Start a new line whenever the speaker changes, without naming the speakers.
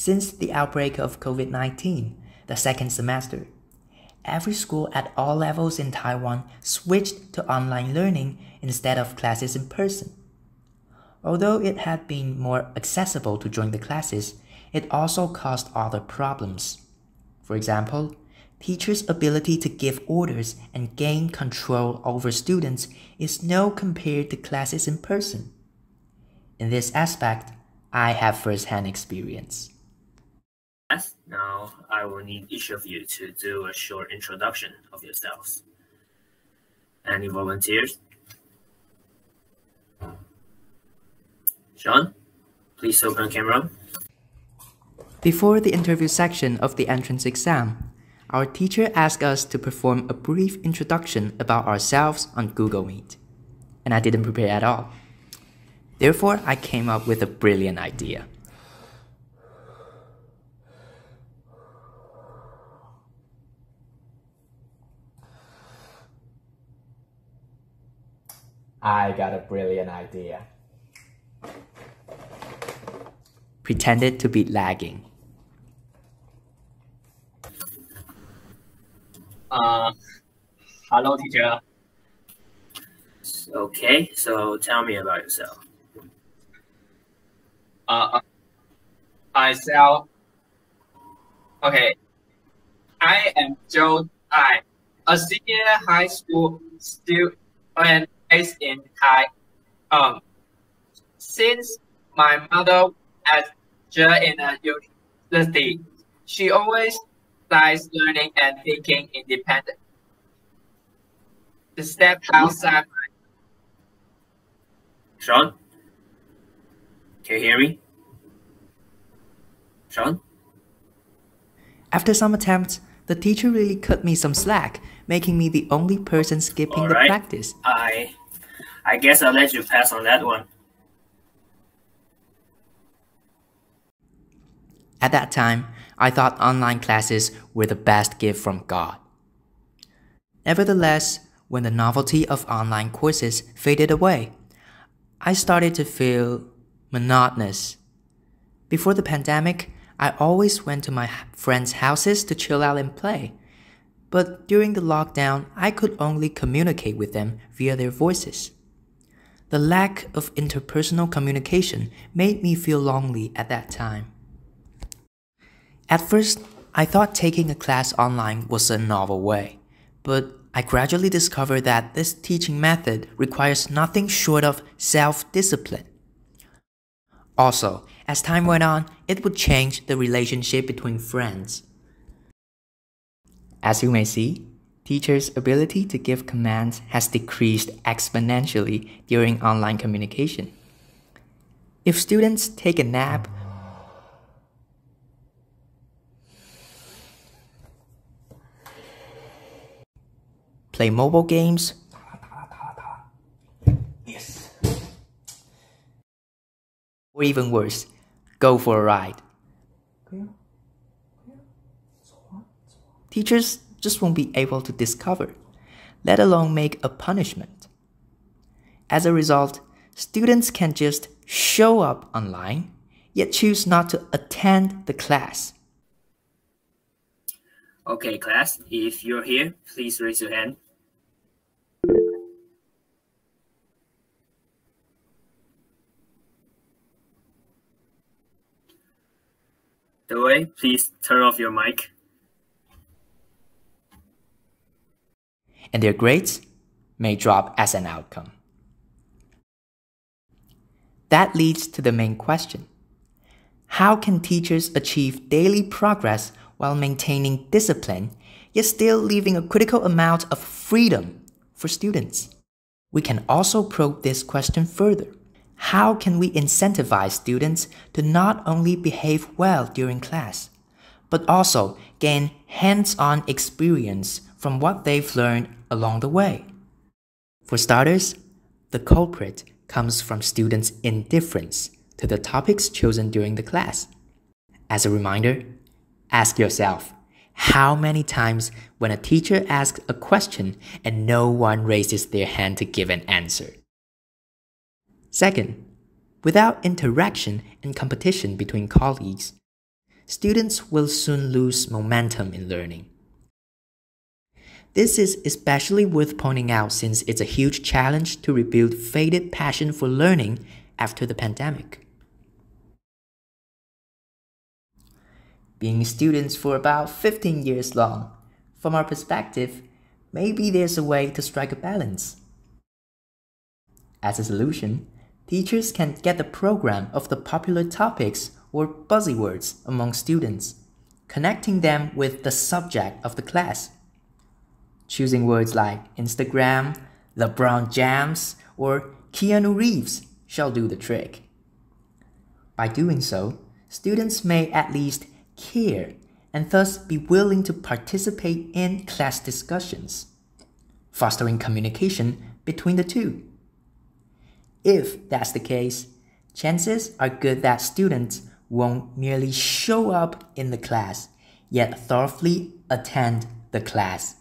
Since the outbreak of COVID-19, the second semester, every school at all levels in Taiwan switched to online learning instead of classes in person. Although it had been more accessible to join the classes, it also caused other problems. For example, teachers' ability to give orders and gain control over students is no compared to classes in person. In this aspect, I have first-hand experience.
Now, I will need each of you to do a short introduction of yourselves. Any volunteers? Sean, please open camera.
Before the interview section of the entrance exam, our teacher asked us to perform a brief introduction about ourselves on Google Meet, and I didn't prepare at all. Therefore, I came up with a brilliant idea. I got a brilliant idea. Pretended to be lagging.
Hello, teacher.
Okay, so tell me about yourself.
Myself. Okay. I am Joe Ai, a senior high school student based in Thai. Since my mother is in a university, she always likes learning and thinking independent. To step outside.
Sean? Can you hear me? Sean?
After some attempts, the teacher really cut me some slack, making me the only person skipping the practice.
I guess I'll let you pass on that one.
At that time, I thought online classes were the best gift from God. Nevertheless, when the novelty of online courses faded away, I started to feel monotonous. Before the pandemic, I always went to my friends' houses to chill out and play. But during the lockdown, I could only communicate with them via their voices. The lack of interpersonal communication made me feel lonely at that time. At first, I thought taking a class online was a novel way, but I gradually discovered that this teaching method requires nothing short of self-discipline. Also, as time went on, it would change the relationship between friends. As you may see, teachers' ability to give commands has decreased exponentially during online communication. If students take a nap, play mobile games, or even worse, go for a ride, teachers just won't be able to discover, let alone make a punishment. As a result, students can just show up online, yet choose not to attend the class.
Okay, class, if you're here, please raise your hand. Doi, please turn off your mic.
And their grades may drop as an outcome. That leads to the main question. How can teachers achieve daily progress while maintaining discipline, yet still leaving a critical amount of freedom for students? We can also probe this question further. How can we incentivize students to not only behave well during class, but also gain hands-on experience from what they've learned along the way? For starters, the culprit comes from students' indifference to the topics chosen during the class. As a reminder, ask yourself, how many times when a teacher asks a question and no one raises their hand to give an answer? Second, without interaction and competition between colleagues, students will soon lose momentum in learning. This is especially worth pointing out since it's a huge challenge to rebuild faded passion for learning after the pandemic. Being students for about 15 years long, from our perspective, maybe there's a way to strike a balance. As a solution, teachers can get the program of the popular topics or buzzwords among students, connecting them with the subject of the class. Choosing words like Instagram, LeBron James, or Keanu Reeves shall do the trick. By doing so, students may at least care and thus be willing to participate in class discussions, fostering communication between the two. If that's the case, chances are good that students won't merely show up in the class, yet thoroughly attend the class.